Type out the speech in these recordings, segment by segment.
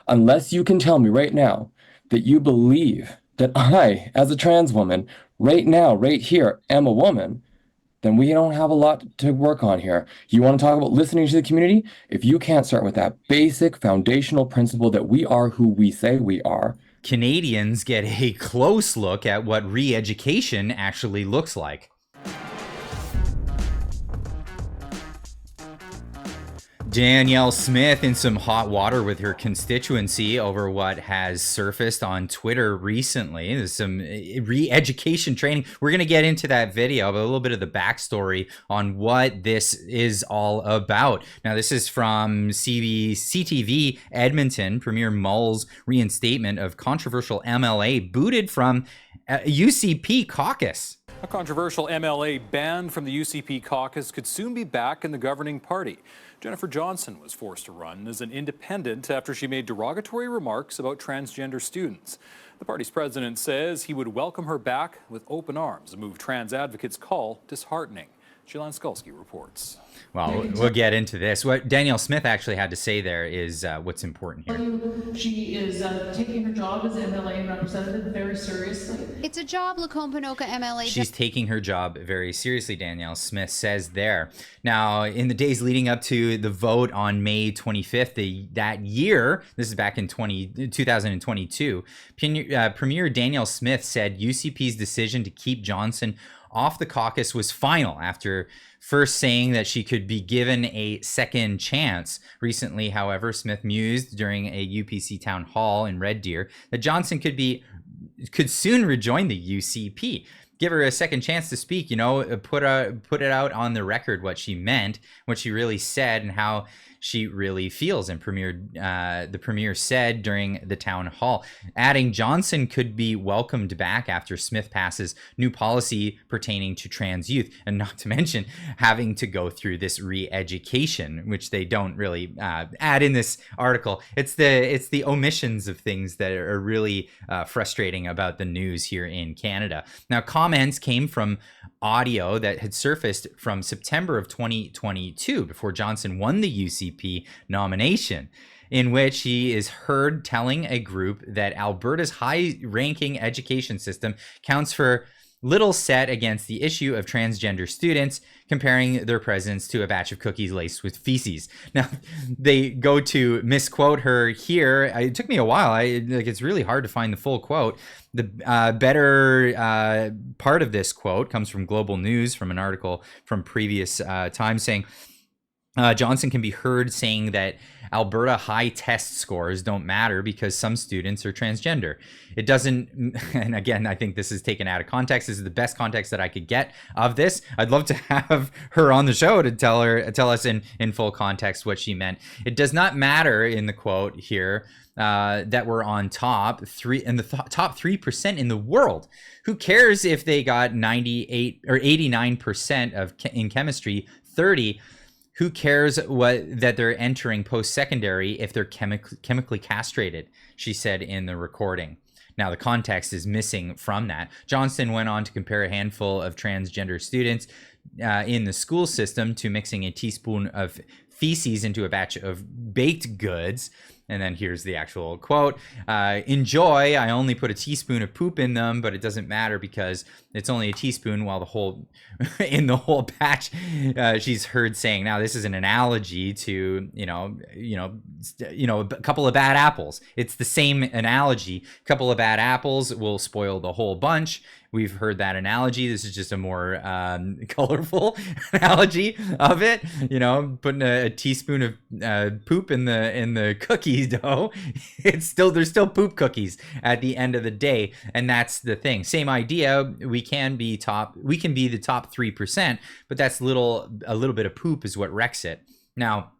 Unless you can tell me right now that you believe that I, as a trans woman, right now, right here, am a woman, then we don't have a lot to work on here. You want to talk about listening to the community? If you can't start with that basic foundational principle that we are who we say we are. Canadians get a close look at what re-education actually looks like. Danielle Smith in some hot water with her constituency over what has surfaced on Twitter recently. There's some re-education training. We're going to get into that video, but a little bit of the backstory on what this is all about. Now, this is from CTV Edmonton. Premier Mull's reinstatement of controversial MLA booted from UCP caucus. A controversial MLA banned from the UCP caucus could soon be back in the governing party. Jennifer Johnson was forced to run as an independent after she made derogatory remarks about transgender students. The party's president says he would welcome her back with open arms, a move trans advocates call disheartening. Shilan Skulski reports. Well, we'll get into this. What Danielle Smith actually had to say there is what's important here. She is taking her job as MLA representative very seriously. It's a job, Lacombe-Panoka MLA. She's taking her job very seriously, Danielle Smith says there. Now, in the days leading up to the vote on May 25th that year, this is back in 2022, Premier Danielle Smith said UCP's decision to keep Johnson off the caucus was final after first saying that she could be given a second chance. Recently, however, Smith mused during a UPC town hall in Red Deer that Johnson could soon rejoin the UCP. Give her a second chance to speak, put it out on the record what she meant, what she really said, and how she really feels. And the premier said during the town hall, adding Johnson could be welcomed back after Smith passes new policy pertaining to trans youth, and not to mention having to go through this re-education, which they don't really add in this article. It's the omissions of things that are really frustrating about the news here in Canada. Now, comments came from audio that had surfaced from September of 2022 before Johnson won the UCP nomination, in which he is heard telling a group that Alberta's high-ranking education system counts for little set against the issue of transgender students, comparing their presence to a batch of cookies laced with feces. Now, they go to misquote her here. It took me a while. It's really hard to find the full quote. The better part of this quote comes from Global News, from an article from previous times, saying Johnson can be heard saying that Alberta high test scores don't matter because some students are transgender. It doesn't, and again, I think this is taken out of context. This is the best context that I could get of this. I'd love to have her on the show to tell us in full context what she meant. It does not matter in the quote here that we're on top 3% in the world. Who cares if they got 98 or 89% in chemistry, 30? Who cares that they're entering post-secondary if they're chemically castrated, she said in the recording. Now, the context is missing from that. Johnson went on to compare a handful of transgender students in the school system to mixing a teaspoon of feces into a batch of baked goods. And then here's the actual quote. Enjoy, I only put a teaspoon of poop in them, but it doesn't matter because it's only a teaspoon while in the whole batch, she's heard saying. Now, this is an analogy to, a couple of bad apples. It's the same analogy. A couple of bad apples will spoil the whole bunch. We've heard that analogy. This is just a more colorful analogy of it. Putting a teaspoon of poop in the cookie dough. There's still poop cookies at the end of the day, and that's the thing. Same idea. We can be the top 3%, but that's a little bit of poop is what wrecks it. Now,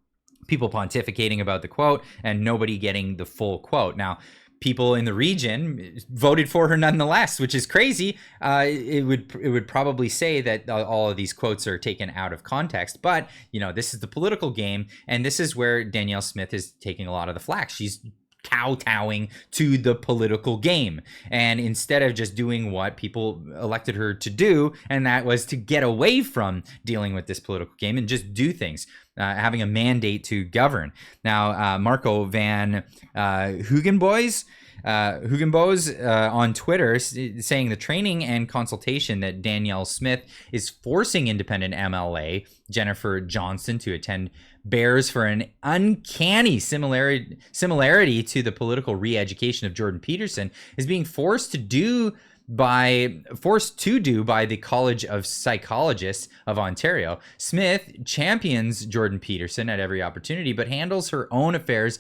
people pontificating about the quote and nobody getting the full quote. Now, people in the region voted for her nonetheless, which is crazy. It would probably say that all of these quotes are taken out of context, but this is the political game, and this is where Danielle Smith is taking a lot of the flack. She's kowtowing to the political game. And instead of just doing what people elected her to do, and that was to get away from dealing with this political game and just do things, having a mandate to govern. Now, Marco van Hugenboys on Twitter saying the training and consultation that Danielle Smith is forcing independent MLA Jennifer Johnson to attend bears for an uncanny similarity to the political re-education of Jordan Peterson is being forced to do by the College of Psychologists of Ontario. Smith champions Jordan Peterson at every opportunity, but handles her own affairs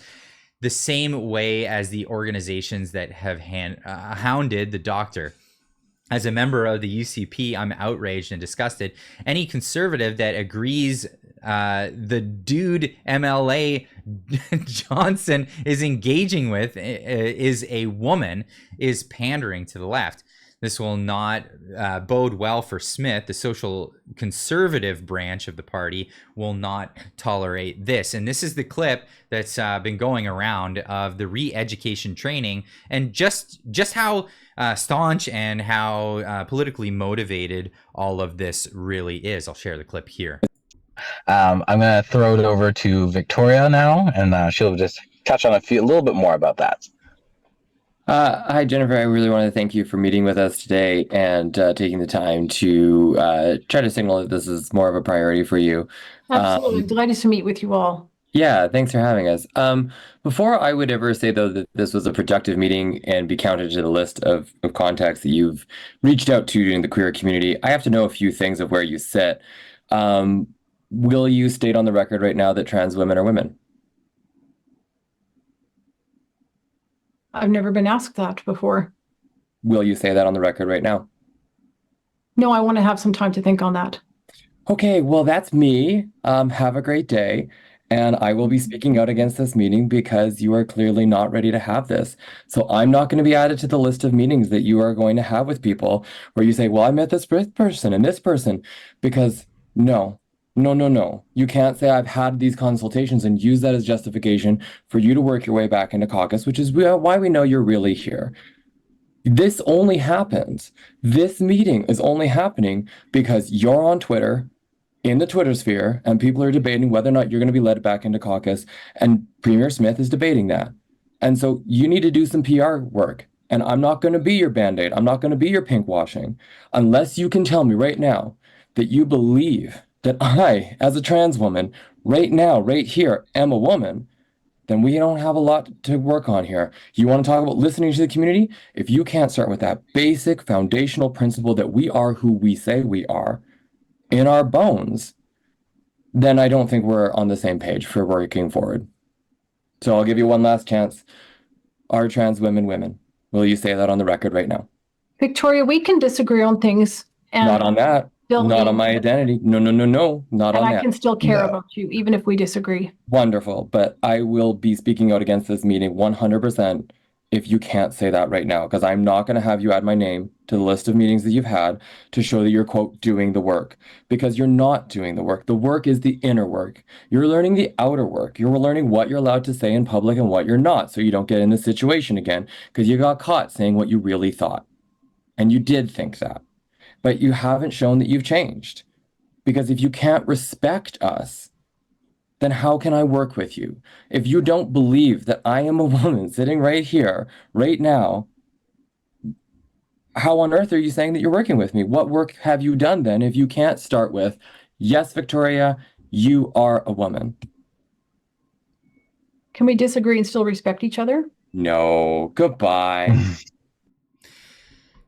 the same way as the organizations that have hounded the doctor. As a member of the UCP, I'm outraged and disgusted. Any conservative that agrees the dude MLA Johnson is engaging with is a woman is pandering to the left. This will not bode well for Smith. The social conservative branch of the party will not tolerate this. And this is the clip that's been going around of the re-education training and just how staunch and how politically motivated all of this really is. I'll share the clip here. I'm going to throw it over to Victoria now, and she'll just touch on a little bit more about that. Hi, Jennifer. I really want to thank you for meeting with us today and taking the time to try to signal that this is more of a priority for you. Absolutely. Delighted to meet with you all. Yeah, thanks for having us. Before I would ever say, though, that this was a productive meeting and be counted to the list of contacts that you've reached out to in the queer community, I have to know a few things of where you sit. Will you state on the record right now that trans women are women? I've never been asked that before. Will you say that on the record right now? No, I want to have some time to think on that. Okay, well, that's me. Have a great day. And I will be speaking out against this meeting because you are clearly not ready to have this. So I'm not going to be added to the list of meetings that you are going to have with people where you say, well, I met this person and this person, because no. You can't say I've had these consultations and use that as justification for you to work your way back into caucus, which is why we know you're really here. This only happens. This meeting is only happening because you're on Twitter, in the Twitter sphere, and people are debating whether or not you're going to be led back into caucus, and Premier Smith is debating that. And so you need to do some PR work. And I'm not going to be your Band-Aid. I'm not going to be your pink washing unless you can tell me right now that you believe that I, as a trans woman, right now, right here, am a woman, then we don't have a lot to work on here. You want to talk about listening to the community? If you can't start with that basic foundational principle that we are who we say we are in our bones, then I don't think we're on the same page for working forward. So I'll give you one last chance. Are trans women women? Will you say that on the record right now? Victoria, we can disagree on things. And Not on that. Not on my identity. No. Not on and that. I can still care about you, even if we disagree. Wonderful. But I will be speaking out against this meeting 100% if you can't say that right now, because I'm not going to have you add my name to the list of meetings that you've had to show that you're, quote, doing the work, because you're not doing the work. The work is the inner work. You're learning the outer work. You're learning what you're allowed to say in public and what you're not, so you don't get in this situation again, because you got caught saying what you really thought. And you did think that. But you haven't shown that you've changed. Because if you can't respect us, then how can I work with you? If you don't believe that I am a woman sitting right here, right now, how on earth are you saying that you're working with me? What work have you done then if you can't start with, yes, Victoria, you are a woman? Can we disagree and still respect each other? No, goodbye.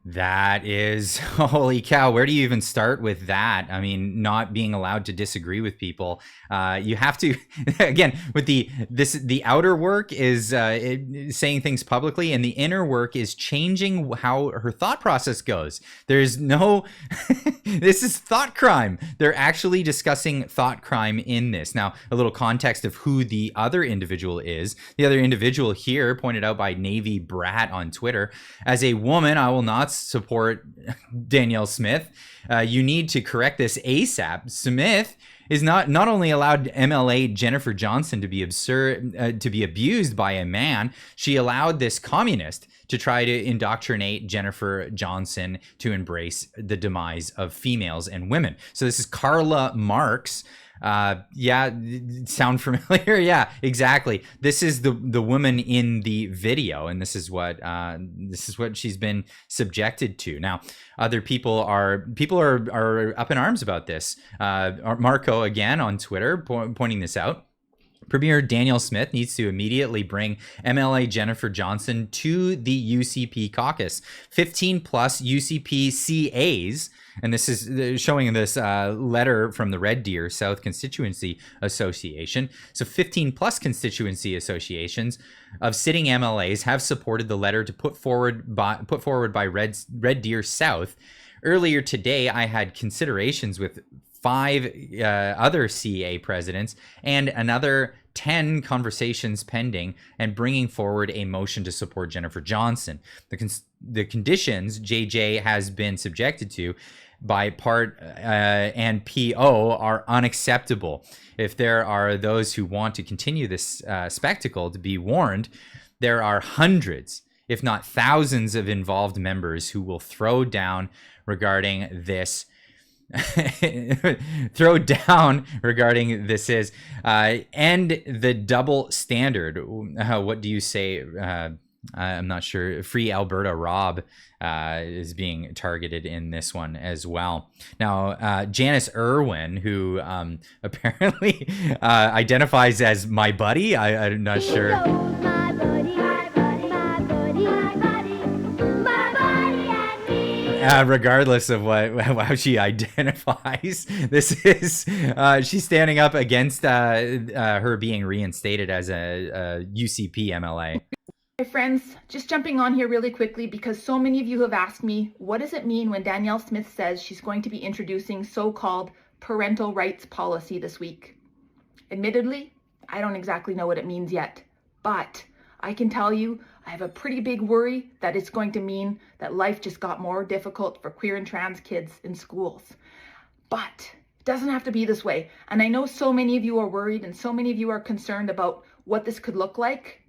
That is, holy cow, where do you even start with that? I mean, not being allowed to disagree with people. You have to, again, with the outer work is saying things publicly, and the inner work is changing how her thought process goes. There's no, this is thought crime. They're actually discussing thought crime in this. Now, a little context of who the other individual is. The other individual here, pointed out by Navy Brat on Twitter, as a woman, I will not support Danielle Smith. You need to correct this ASAP. Smith is not only allowed MLA Jennifer Johnson to be abused by a man, she allowed this communist to try to indoctrinate Jennifer Johnson to embrace the demise of females and women. So this is Karla Marx. Yeah, sound familiar? Yeah, exactly. This is the woman in the video, and this is what she's been subjected to. Now, other people are up in arms about this. Marco again on Twitter pointing this out. Premier Danielle Smith needs to immediately bring MLA Jennifer Johnson to the UCP caucus. 15 plus UCP CAs, and this is showing this letter from the Red Deer South Constituency Association. So 15 plus constituency associations of sitting MLAs have supported the letter to put forward by Red Deer South. Earlier today, I had considerations with 5 other CA presidents and another 10 conversations pending and bringing forward a motion to support Jennifer Johnson. The conditions JJ has been subjected to by Part and PO are unacceptable. If there are those who want to continue this spectacle, to be warned, there are hundreds, if not thousands, of involved members who will throw down regarding this. Throw down regarding this is and the double standard. What do you say? I'm not sure. Free Alberta Rob is being targeted in this one as well. Now, Janice Irwin, who apparently identifies as my buddy. I'm not sure. Regardless of how she identifies, this is she's standing up against her being reinstated as a UCP MLA. Hi friends, just jumping on here really quickly because so many of you have asked me, what does it mean when Danielle Smith says she's going to be introducing so-called parental rights policy this week? Admittedly, I don't exactly know what it means yet, but I can tell you I have a pretty big worry that it's going to mean that life just got more difficult for queer and trans kids in schools. But it doesn't have to be this way. And I know so many of you are worried and so many of you are concerned about what this could look like.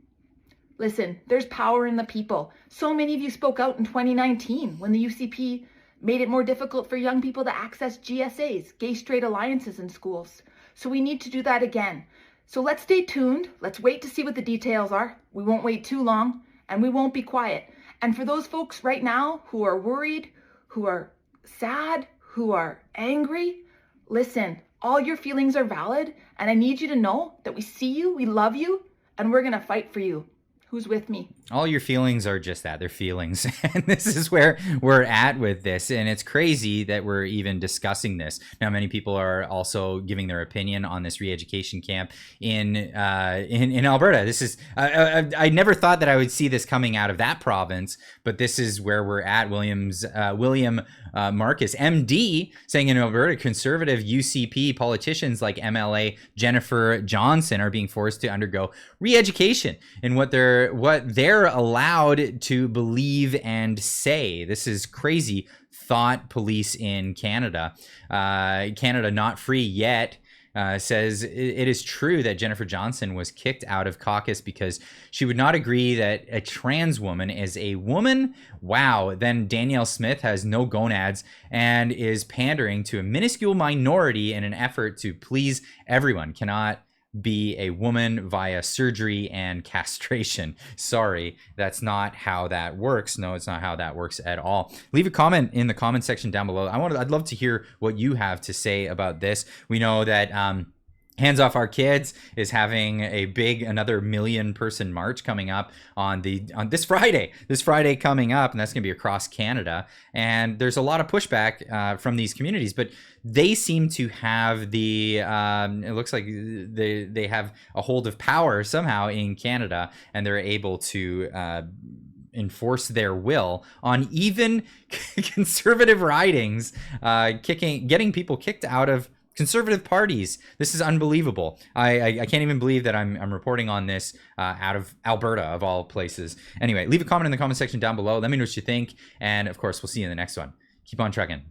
Listen, there's power in the people. So many of you spoke out in 2019 when the UCP made it more difficult for young people to access GSAs, gay straight alliances in schools. So we need to do that again. So let's stay tuned. Let's wait to see what the details are. We won't wait too long and we won't be quiet. And for those folks right now who are worried, who are sad, who are angry, listen, all your feelings are valid. And I need you to know that we see you, we love you, and we're going to fight for you. Who's with me? All your feelings are just that. They're feelings. And this is where we're at with this. And it's crazy that we're even discussing this. Now, many people are also giving their opinion on this re-education camp in Alberta. This is, I never thought that I would see this coming out of that province, but this is where we're at. William Marcus, MD, saying in Alberta, conservative UCP politicians like MLA Jennifer Johnson are being forced to undergo re-education in what they're allowed to believe and say. This is crazy. Thought police in Canada. Canada not free yet. Says it is true that Jennifer Johnson was kicked out of caucus because she would not agree that a trans woman is a woman. Wow. Then Danielle Smith has no gonads and is pandering to a minuscule minority in an effort to please everyone. Cannot be a woman via surgery and castration. Sorry, that's not how that works. No, it's not how that works at all. Leave a comment in the comment section down below. I'd love to hear what you have to say about this. We know that Hands Off Our Kids is having another 1 million person march coming up on this Friday coming up, and that's going to be across Canada. And there's a lot of pushback from these communities, but they seem to have it looks like they have a hold of power somehow in Canada, and they're able to enforce their will on even conservative ridings, getting people kicked out of Conservative parties. This is unbelievable. I can't even believe that I'm reporting on this out of Alberta, of all places. Anyway, leave a comment in the comment section down below. Let me know what you think. And of course, we'll see you in the next one. Keep on trucking.